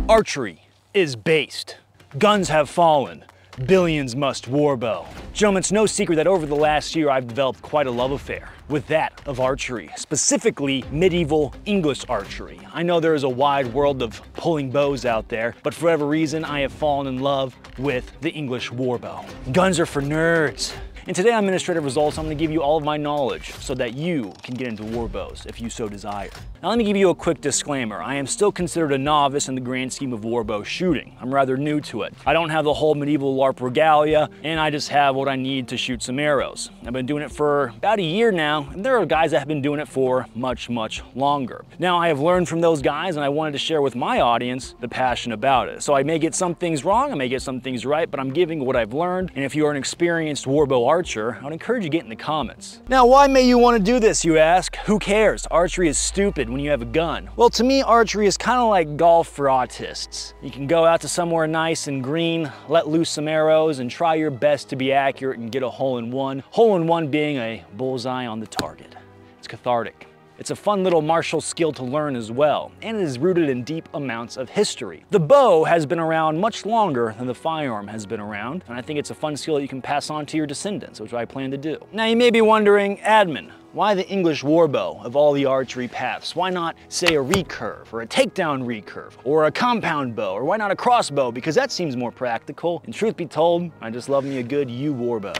Archery is based. Guns have fallen. Billions must warbow. Gentlemen, it's no secret that over the last year I've developed quite a love affair with that of archery, specifically medieval English archery. I know there is a wide world of pulling bows out there, but for whatever reason I have fallen in love with the English warbow. Guns are for nerds. And today on Administrative Results, I'm gonna give you all of my knowledge so that you can get into warbows if you so desire. Now let me give you a quick disclaimer. I am still considered a novice in the grand scheme of warbow shooting. I'm rather new to it. I don't have the whole medieval LARP regalia, and I just have what I need to shoot some arrows. I've been doing it for about a year now, and there are guys that have been doing it for much, much longer. Now I have learned from those guys, and I wanted to share with my audience the passion about it. So I may get some things wrong, I may get some things right, but I'm giving what I've learned, and if you are an experienced warbow archer, I would encourage you to get in the comments. Now, why may you want to do this, you ask? Who cares? Archery is stupid when you have a gun. Well, to me, archery is kind of like golf for autists. You can go out to somewhere nice and green, let loose some arrows, and try your best to be accurate and get a hole-in-one. Hole-in-one being a bullseye on the target. It's cathartic. It's a fun little martial skill to learn as well, and it is rooted in deep amounts of history. The bow has been around much longer than the firearm has been around, and I think it's a fun skill that you can pass on to your descendants, which I plan to do. Now you may be wondering, admin, why the English warbow of all the archery paths? Why not, say, a recurve, or a takedown recurve, or a compound bow, or why not a crossbow? Because that seems more practical. And truth be told, I just love me a good yew warbow.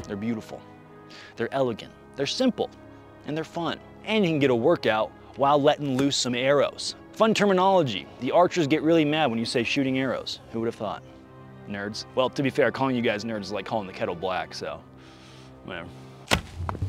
They're beautiful, they're elegant, they're simple, and they're fun. And you can get a workout while letting loose some arrows. Fun terminology. The archers get really mad when you say shooting arrows. Who would have thought? Nerds. Well, to be fair, calling you guys nerds is like calling the kettle black, so whatever.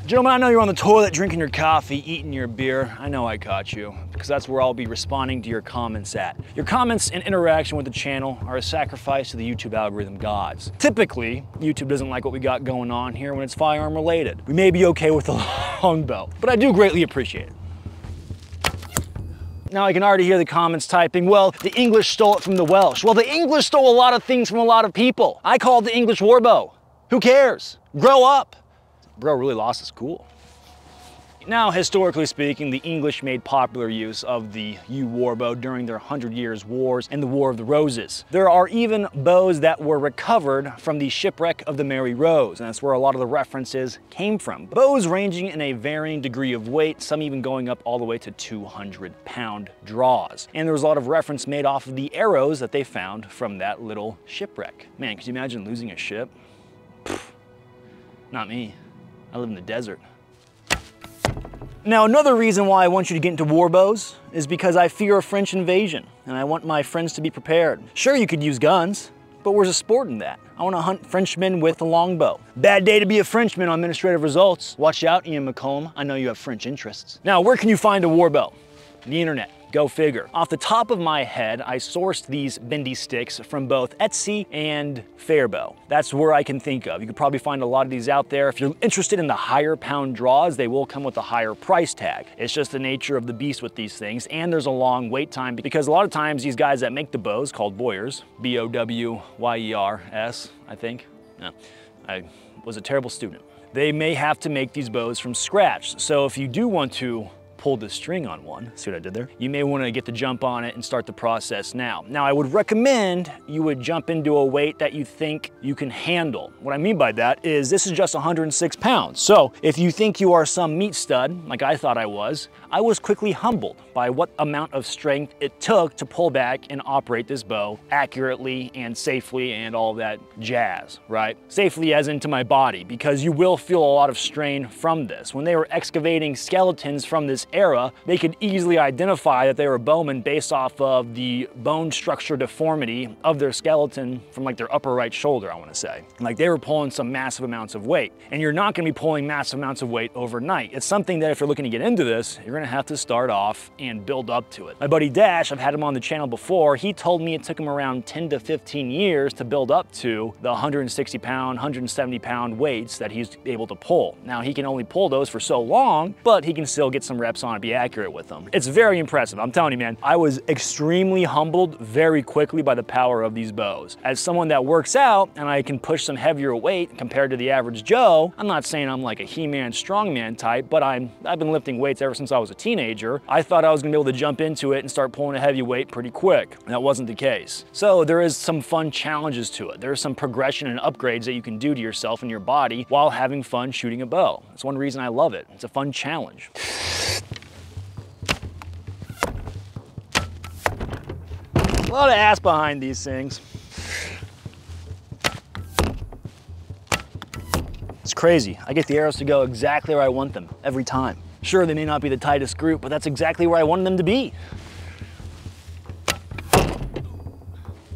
Gentlemen, I know you're on the toilet drinking your coffee, eating your beer. I know I caught you, because that's where I'll be responding to your comments at. Your comments and interaction with the channel are a sacrifice to the YouTube algorithm gods. Typically, YouTube doesn't like what we got going on here when it's firearm related. We may be okay with the longbow, but I do greatly appreciate it. Now I can already hear the comments typing, well, the English stole it from the Welsh. Well, the English stole a lot of things from a lot of people. I call it the English warbow. Who cares? Grow up. Bro really lost his cool. Now, historically speaking, the English made popular use of the yew warbow during their 100 Years' Wars and the War of the Roses. There are even bows that were recovered from the shipwreck of the Mary Rose, and that's where a lot of the references came from. Bows ranging in a varying degree of weight, some even going up all the way to 200-pound draws. And there was a lot of reference made off of the arrows that they found from that little shipwreck. Man, could you imagine losing a ship? Pfft, not me. I live in the desert. Now, another reason why I want you to get into warbows is because I fear a French invasion, and I want my friends to be prepared. Sure, you could use guns, but where's the sport in that? I want to hunt Frenchmen with a longbow. Bad day to be a Frenchman on Administrative Results. Watch out, Ian McComb. I know you have French interests. Now, where can you find a warbow? The internet. Go figure. Off the top of my head, I sourced these bendy sticks from both Etsy and Fairbow. That's where I can think of. You could probably find a lot of these out there. If you're interested in the higher pound draws, they will come with a higher price tag. It's just the nature of the beast with these things, and there's a long wait time because a lot of times these guys that make the bows, called bowyers, B-O-W-Y-E-R-S, I think. No, I was a terrible student. They may have to make these bows from scratch. So if you do want to pull the string on one, see what I did there? You may want to get the jump on it and start the process now. Now, I would recommend you would jump into a weight that you think you can handle. What I mean by that is this is just 106 pounds. So if you think you are some meat stud, like I thought I was quickly humbled by what amount of strength it took to pull back and operate this bow accurately and safely and all that jazz, right? Safely as into my body, because you will feel a lot of strain from this. When they were excavating skeletons from this era, they could easily identify that they were bowmen based off of the bone structure deformity of their skeleton from like their upper right shoulder, I want to say. Like they were pulling some massive amounts of weight, and you're not going to be pulling massive amounts of weight overnight. It's something that if you're looking to get into this, you're going to have to start off and build up to it. My buddy Dash, I've had him on the channel before, he told me it took him around 10 to 15 years to build up to the 160 pound, 170 pound weights that he's able to pull. Now he can only pull those for so long, but he can still get some reps on it, be accurate with them. It's very impressive. I'm telling you, man, I was extremely humbled very quickly by the power of these bows. As someone that works out and I can push some heavier weight compared to the average Joe, I'm not saying I'm like a He-Man strongman type, but I've been lifting weights ever since I was a teenager, I thought I was gonna be able to jump into it and start pulling a heavy weight pretty quick. And that wasn't the case. So there is some fun challenges to it. There's some progression and upgrades that you can do to yourself and your body while having fun shooting a bow. That's one reason I love it. It's a fun challenge. A lot of ass behind these things. It's crazy. I get the arrows to go exactly where I want them every time. Sure, they may not be the tightest group, but that's exactly where I wanted them to be.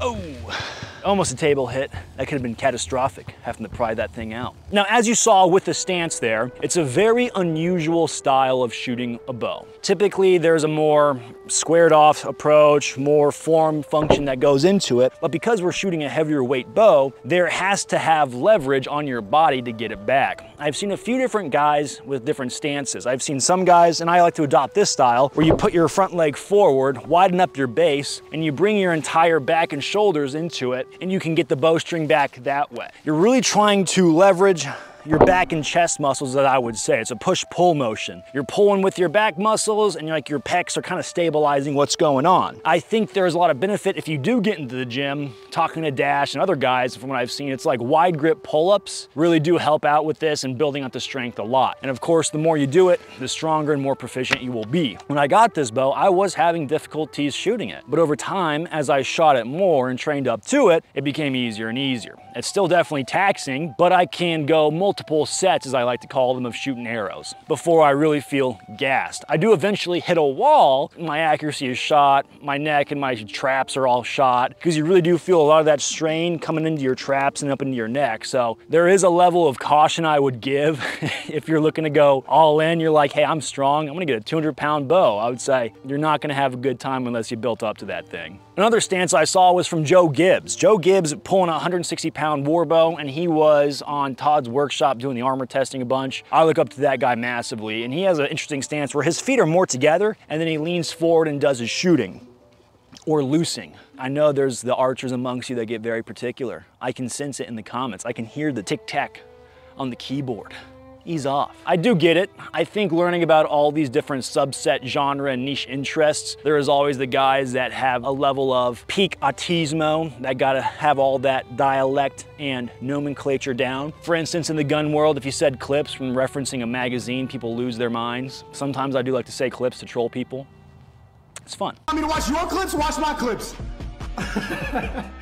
Oh, almost a table hit. That could have been catastrophic, having to pry that thing out. Now, as you saw with the stance there, it's a very unusual style of shooting a bow. Typically, there's a more squared off approach, more form function that goes into it. But because we're shooting a heavier weight bow, there has to have leverage on your body to get it back. I've seen a few different guys with different stances. I've seen some guys, and I like to adopt this style, where you put your front leg forward, widen up your base, and you bring your entire back and shoulders into it, and you can get the bowstring back that way. You're really trying to leverage your back and chest muscles, that I would say. It's a push-pull motion. You're pulling with your back muscles and like your pecs are kind of stabilizing what's going on. I think there's a lot of benefit if you do get into the gym, talking to Dash and other guys from what I've seen. It's like wide grip pull-ups really do help out with this and building up the strength a lot. And of course, the more you do it, the stronger and more proficient you will be. When I got this bow, I was having difficulties shooting it. But over time, as I shot it more and trained up to it, it became easier and easier. It's still definitely taxing, but I can go multiple sets, as I like to call them, of shooting arrows before I really feel gassed. I do eventually hit a wall, my accuracy is shot, my neck and my traps are all shot, because you really do feel a lot of that strain coming into your traps and up into your neck. So there is a level of caution I would give if you're looking to go all in. You're like, hey, I'm strong, I'm gonna get a 200-pound bow. I would say you're not gonna have a good time unless you built up to that thing. Another stance I saw was from Joe Gibbs. Joe Gibbs pulling a 160-pound war bow, and he was on Todd's workshop doing the armor testing a bunch. I look up to that guy massively, and he has an interesting stance where his feet are more together, and then he leans forward and does his shooting or loosing. I know there's the archers amongst you that get very particular. I can sense it in the comments. I can hear the tic-tac on the keyboard. Ease off. I do get it. I think learning about all these different subset genre and niche interests, there is always the guys that have a level of peak autismo that gotta have all that dialect and nomenclature down. For instance, in the gun world, if you said clips from referencing a magazine, people lose their minds. Sometimes I do like to say clips to troll people. It's fun. Want me to watch your clips? Watch my clips.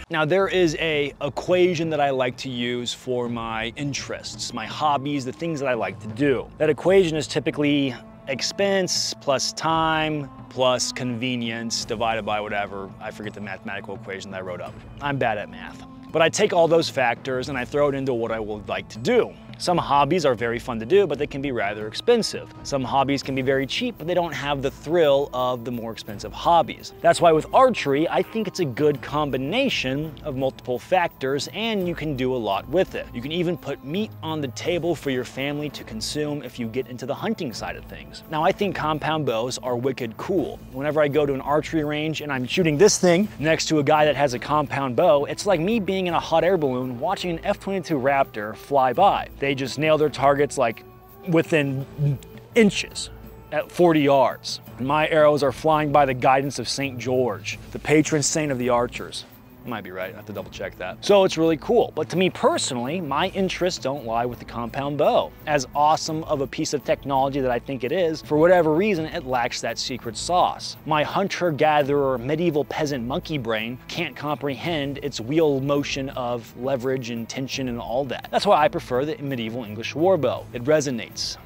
Now there is a equation that I like to use for my interests, my hobbies, the things that I like to do. That equation is typically expense plus time plus convenience divided by whatever. I forget the mathematical equation that I wrote up. I'm bad at math. But I take all those factors and I throw it into what I would like to do. Some hobbies are very fun to do, but they can be rather expensive. Some hobbies can be very cheap, but they don't have the thrill of the more expensive hobbies. That's why with archery, I think it's a good combination of multiple factors, and you can do a lot with it. You can even put meat on the table for your family to consume if you get into the hunting side of things. Now, I think compound bows are wicked cool. Whenever I go to an archery range and I'm shooting this thing next to a guy that has a compound bow, it's like me being in a hot air balloon watching an F-22 Raptor fly by. They just nail their targets like within inches at 40 yards. My arrows are flying by the guidance of St. George, the patron saint of the archers. I might be right, I have to double check that. So it's really cool. But to me personally, my interests don't lie with the compound bow. As awesome of a piece of technology that I think it is, for whatever reason, it lacks that secret sauce. My hunter-gatherer, medieval peasant monkey brain can't comprehend its wheel motion of leverage and tension and all that. That's why I prefer the medieval English warbow. It resonates,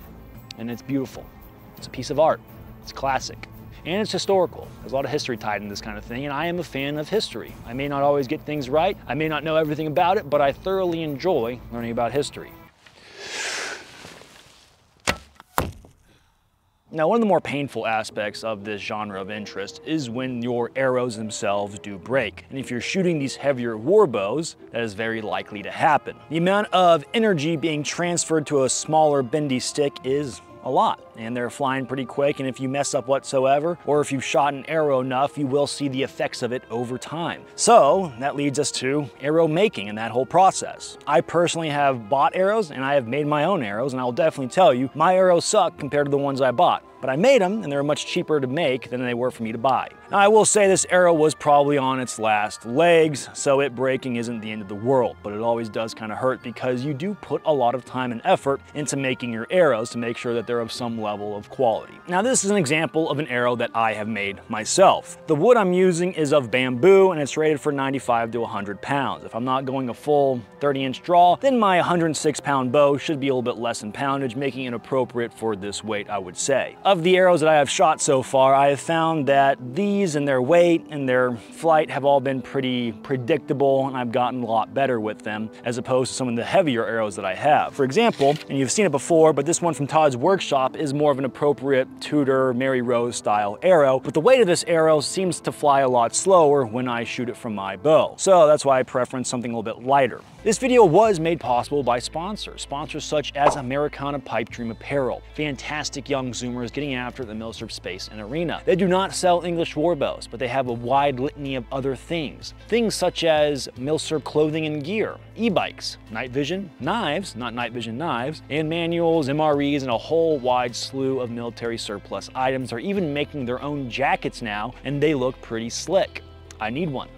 and it's beautiful. It's a piece of art. It's classic. And it's historical. There's a lot of history tied in this kind of thing, and I am a fan of history. I may not always get things right, I may not know everything about it, but I thoroughly enjoy learning about history. Now, one of the more painful aspects of this genre of interest is when your arrows themselves do break. And if you're shooting these heavier warbows, that is very likely to happen. The amount of energy being transferred to a smaller bendy stick is a lot, and they're flying pretty quick, and if you mess up whatsoever, or if you've shot an arrow enough, you will see the effects of it over time. So that leads us to arrow making and that whole process. I personally have bought arrows, and I have made my own arrows, and I will definitely tell you, my arrows suck compared to the ones I bought. but I made them and they were much cheaper to make than they were for me to buy. Now, I will say this arrow was probably on its last legs, so it breaking isn't the end of the world, but it always does kind of hurt because you do put a lot of time and effort into making your arrows to make sure that they're of some level of quality. Now, this is an example of an arrow that I have made myself. The wood I'm using is of bamboo and it's rated for 95 to 100 pounds. If I'm not going a full 30-inch draw, then my 106-pound bow should be a little bit less in poundage, making it appropriate for this weight, I would say. Of the arrows that I have shot so far, I have found that these and their weight and their flight have all been pretty predictable, and I've gotten a lot better with them as opposed to some of the heavier arrows that I have. For example, and you've seen it before, but this one from Todd's Workshop is more of an appropriate Tudor Mary Rose style arrow, but the weight of this arrow seems to fly a lot slower when I shoot it from my bow. So that's why I preference something a little bit lighter. This video was made possible by sponsors such as Americana Pipe Dream Apparel, fantastic young zoomers getting after the milsurp space and arena. They do not sell English war bows, but they have a wide litany of other things. Things such as milsurp clothing and gear, e-bikes, night vision, knives, not night vision knives, and manuals, MREs, and a whole wide slew of military surplus items. They're even making their own jackets now, and they look pretty slick. I need one.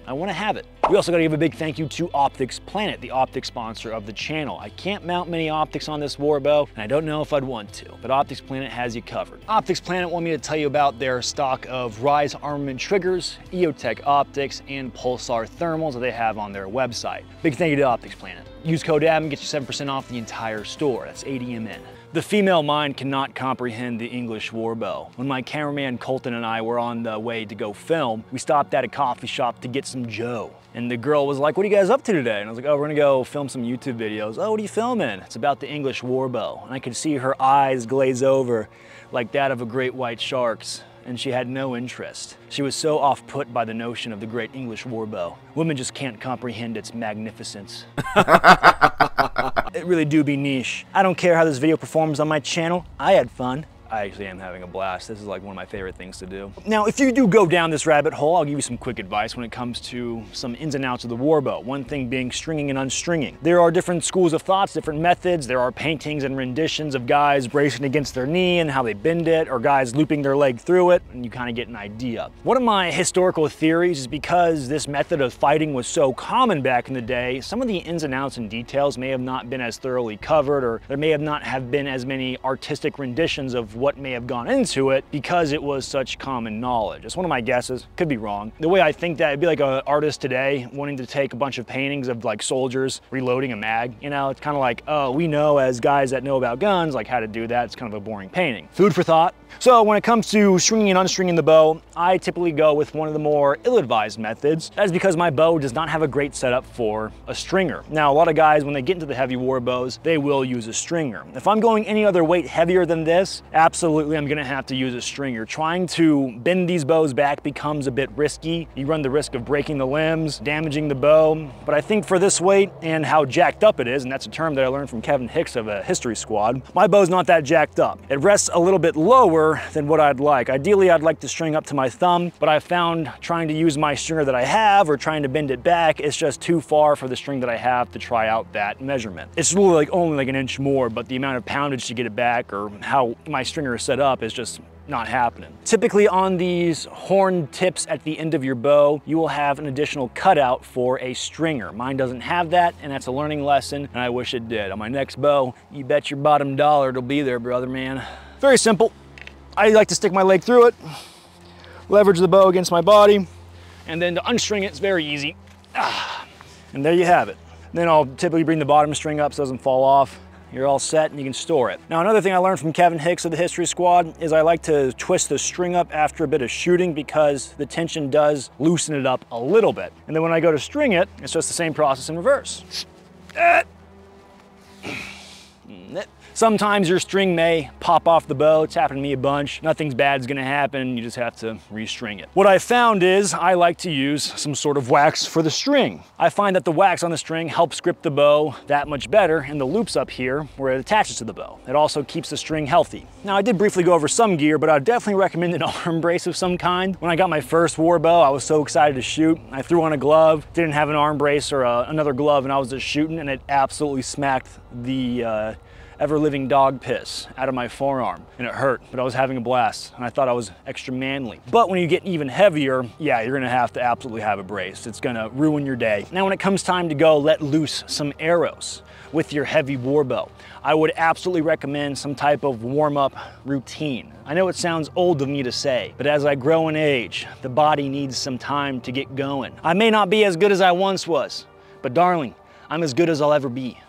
I want to have it. We also got to give a big thank you to Optics Planet, the optics sponsor of the channel. I can't mount many optics on this war bow, and I don't know if I'd want to, but Optics Planet has you covered. Optics Planet want me to tell you about their stock of Rise Armament triggers, EOTech optics, and Pulsar thermals that they have on their website. Big thank you to Optics Planet. Use code ADAM, get you 7% off the entire store. That's ADMN. The female mind cannot comprehend the English war bow. When my cameraman Colton and I were on the way to go film, we stopped at a coffee shop to get some Joe. And the girl was like, "What are you guys up to today?" And I was like, "Oh, we're gonna go film some YouTube videos." "Oh, what are you filming?" "It's about the English war bow." And I could see her eyes glaze over like that of a great white shark's, and she had no interest. She was so off-put by the notion of the great English war bow. Women just can't comprehend its magnificence. It really do be niche. I don't care how this video performs on my channel. I had fun. I actually am having a blast. This is like one of my favorite things to do. Now, if you do go down this rabbit hole, I'll give you some quick advice when it comes to some ins and outs of the war bow. One thing being stringing and unstringing. There are different schools of thoughts, different methods. There are paintings and renditions of guys bracing against their knee and how they bend it, or guys looping their leg through it, and you kind of get an idea. One of my historical theories is because this method of fighting was so common back in the day, some of the ins and outs and details may have not been as thoroughly covered, or there may have not have been as many artistic renditions of what may have gone into it because it was such common knowledge. It's one of my guesses, could be wrong. The way I think that, it'd be like an artist today wanting to take a bunch of paintings of like soldiers reloading a mag. You know, it's kind of like, oh, we know as guys that know about guns, like how to do that. It's kind of a boring painting. Food for thought. So when it comes to stringing and unstringing the bow, I typically go with one of the more ill-advised methods. That is because my bow does not have a great setup for a stringer. Now, a lot of guys, when they get into the heavy war bows, they will use a stringer. If I'm going any other weight heavier than this, absolutely I'm gonna have to use a stringer. Trying to bend these bows back becomes a bit risky. You run the risk of breaking the limbs, damaging the bow. But I think for this weight and how jacked up it is, and that's a term that I learned from Kevin Hicks of a History Squad, my bow's not that jacked up. It rests a little bit lower than what I'd like. Ideally, I'd like to string up to my thumb, but I found trying to use my stringer that I have or trying to bend it back, it's just too far for the string that I have to try out that measurement. It's really like only like an inch more, but the amount of poundage to get it back or how my stringer is set up is just not happening. Typically on these horn tips at the end of your bow, you will have an additional cutout for a stringer. Mine doesn't have that, and that's a learning lesson, and I wish it did. On my next bow, you bet your bottom dollar it'll be there, brother man. Very simple. I like to stick my leg through it, leverage the bow against my body, and then to unstring it, it's very easy. And there you have it. Then I'll typically bring the bottom string up so it doesn't fall off. You're all set and you can store it. Now, another thing I learned from Kevin Hicks of the History Squad is I like to twist the string up after a bit of shooting because the tension does loosen it up a little bit. And then when I go to string it, it's just the same process in reverse. Sometimes your string may pop off the bow. It's happened to me a bunch. Nothing's bad's gonna happen. You just have to restring it. What I found is I like to use some sort of wax for the string. I find that the wax on the string helps grip the bow that much better and the loops up here where it attaches to the bow. It also keeps the string healthy. Now, I did briefly go over some gear, but I'd definitely recommend an arm brace of some kind. When I got my first war bow, I was so excited to shoot. I threw on a glove, didn't have an arm brace or another glove, and I was just shooting, and it absolutely smacked the ever-living dog piss out of my forearm, and it hurt, but I was having a blast, and I thought I was extra manly. But when you get even heavier, yeah, you're gonna have to absolutely have a brace. It's gonna ruin your day. Now, when it comes time to go let loose some arrows with your heavy war bow, I would absolutely recommend some type of warm-up routine. I know it sounds old of me to say, but as I grow in age, the body needs some time to get going. I may not be as good as I once was, but darling, I'm as good as I'll ever be.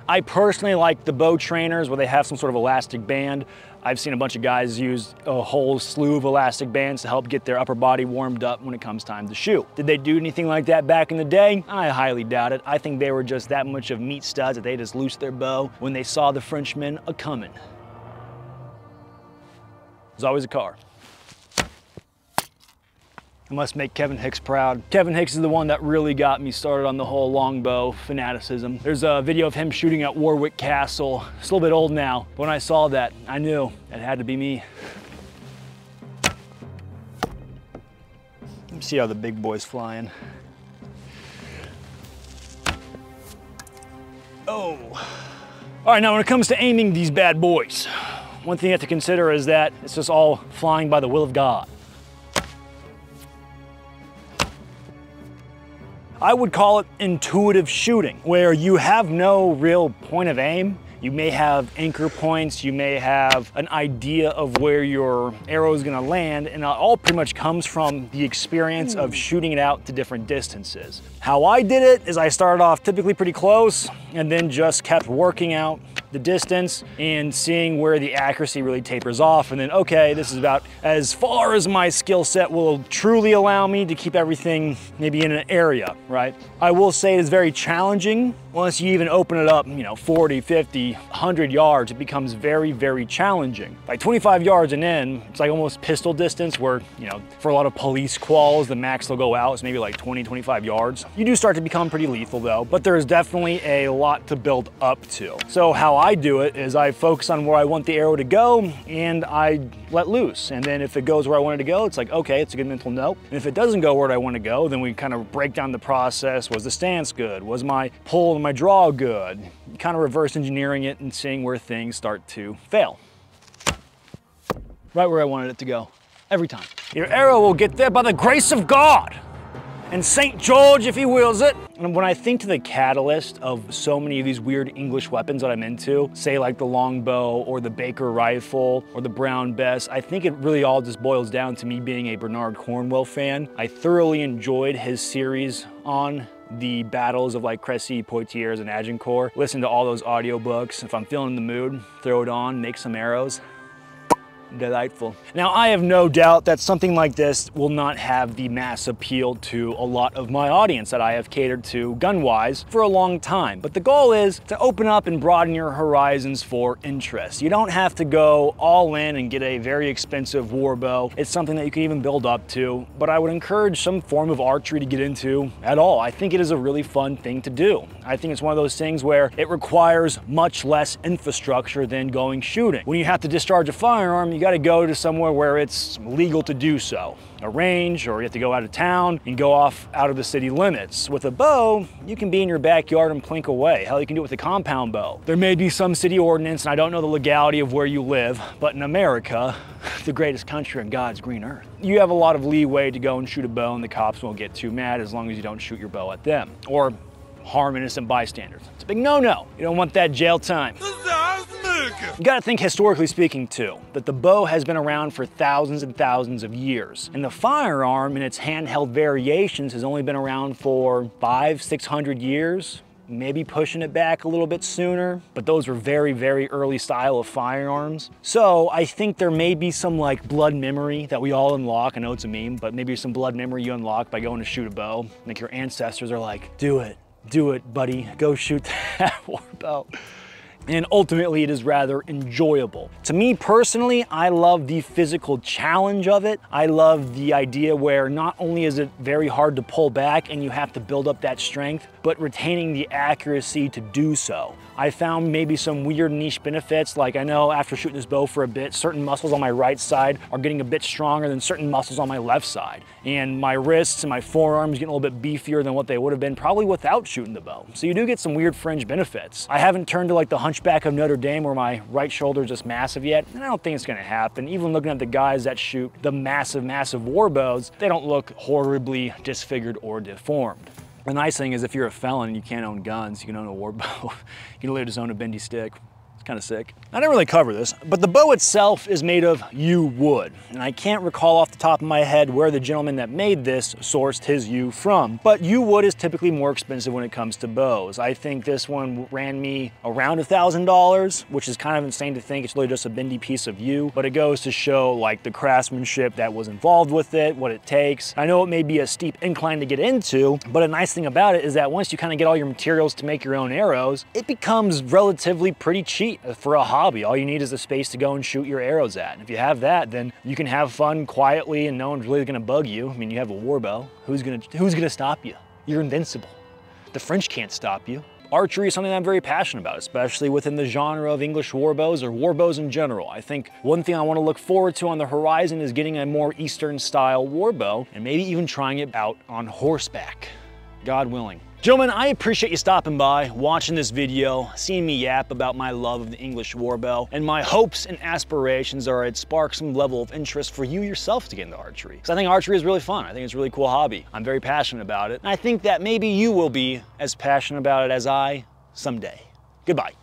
I personally like the bow trainers where they have some sort of elastic band. I've seen a bunch of guys use a whole slew of elastic bands to help get their upper body warmed up when it comes time to shoot. Did they do anything like that back in the day? I highly doubt it. I think they were just that much of meat studs that they just loosed their bow when they saw the Frenchmen a-coming. There's always a car. I must make Kevin Hicks proud. Kevin Hicks is the one that really got me started on the whole longbow fanaticism. There's a video of him shooting at Warwick Castle. It's a little bit old now, but when I saw that, I knew it had to be me. Let me see how the big boy's flying. Oh. All right, now when it comes to aiming these bad boys, one thing you have to consider is that it's just all flying by the will of God. I would call it intuitive shooting, where you have no real point of aim. You may have anchor points, you may have an idea of where your arrow is gonna land, and it all pretty much comes from the experience of shooting it out to different distances. How I did it is I started off typically pretty close and then just kept working out the distance and seeing where the accuracy really tapers off, and then, okay, this is about as far as my skill set will truly allow me to keep everything maybe in an area, right? I will say it is very challenging. Once you even open it up, 40, 50, 100 yards, it becomes very, very challenging. Like 25 yards and in, it's like almost pistol distance where, for a lot of police quals, the max they'll go out is maybe like 20, 25 yards. You do start to become pretty lethal though, but there is definitely a lot to build up to. So how I do it is I focus on where I want the arrow to go and I let loose. And then if it goes where I want it to go, it's like, okay, it's a good mental note. And if it doesn't go where I want to go, then we kind of break down the process. Was the stance good? Was my pull and my draw good? Kind of reverse engineering it and seeing where things start to fail. Right where I wanted it to go, every time. Your arrow will get there by the grace of God and St. George if he wills it. And when I think to the catalyst of so many of these weird English weapons that I'm into, say like the longbow or the Baker rifle or the Brown Bess, I think it really all just boils down to me being a Bernard Cornwell fan. I thoroughly enjoyed his series on the battles of like Crécy, Poitiers, and Agincourt. Listen to all those audiobooks. If I'm feeling the mood, throw it on, make some arrows. Delightful. Now, I have no doubt that something like this will not have the mass appeal to a lot of my audience that I have catered to gun-wise for a long time. But the goal is to open up and broaden your horizons for interest. You don't have to go all in and get a very expensive war bow. It's something that you can even build up to, but I would encourage some form of archery to get into at all. I think it is a really fun thing to do. I think it's one of those things where it requires much less infrastructure than going shooting. When you have to discharge a firearm, you got to go to somewhere where it's legal to do so. A range, or you have to go out of town and go off out of the city limits. With a bow, you can be in your backyard and plink away. Hell, you can do it with a compound bow. There may be some city ordinance, and I don't know the legality of where you live, but in America, the greatest country on God's green earth, you have a lot of leeway to go and shoot a bow and the cops won't get too mad as long as you don't shoot your bow at them or harm innocent bystanders. It's a big no-no. You don't want that jail time. You gotta think historically speaking too, that the bow has been around for thousands and thousands of years. And the firearm in its handheld variations has only been around for 500–600 years, maybe pushing it back a little bit sooner, but those were very, very early style of firearms. So I think there may be some like blood memory that we all unlock. I know it's a meme, but maybe some blood memory you unlock by going to shoot a bow. Like your ancestors are like, do it, buddy, go shoot that war bow. And ultimately it is rather enjoyable. To me personally, I love the physical challenge of it. I love the idea where not only is it very hard to pull back and you have to build up that strength, but retaining the accuracy to do so. I found maybe some weird niche benefits. Like I know after shooting this bow for a bit, certain muscles on my right side are getting a bit stronger than certain muscles on my left side. And my wrists and my forearms getting a little bit beefier than what they would have been probably without shooting the bow. So you do get some weird fringe benefits. I haven't turned to like the Hunchback of Notre Dame where my right shoulder is just massive yet, and I don't think it's gonna happen. Even looking at the guys that shoot the massive war bows, they don't look horribly disfigured or deformed. The nice thing is if you're a felon and you can't own guns, you can own a war bow. You can literally just own a bendy stick. It's kind of sick. I didn't really cover this, but the bow itself is made of yew wood. And I can't recall off the top of my head where the gentleman that made this sourced his yew from. But yew wood is typically more expensive when it comes to bows. I think this one ran me around $1,000, which is kind of insane to think. It's really just a bendy piece of yew, but it goes to show like the craftsmanship that was involved with it, what it takes. I know it may be a steep incline to get into, but a nice thing about it is that once you kind of get all your materials to make your own arrows, it becomes relatively pretty cheap for a hobby. All you need is a space to go and shoot your arrows at. And if you have that, then you can have fun quietly and no one's really gonna bug you. I mean, you have a war bow. Who's gonna stop you? You're invincible. The French can't stop you. Archery is something that I'm very passionate about, especially within the genre of English warbows or warbows in general. I think one thing I want to look forward to on the horizon is getting a more Eastern style warbow and maybe even trying it out on horseback, God willing. Gentlemen, I appreciate you stopping by, watching this video, seeing me yap about my love of the English warbow, and my hopes and aspirations are it sparks some level of interest for you yourself to get into archery. Because I think archery is really fun. I think it's a really cool hobby. I'm very passionate about it, and I think that maybe you will be as passionate about it as I someday. Goodbye.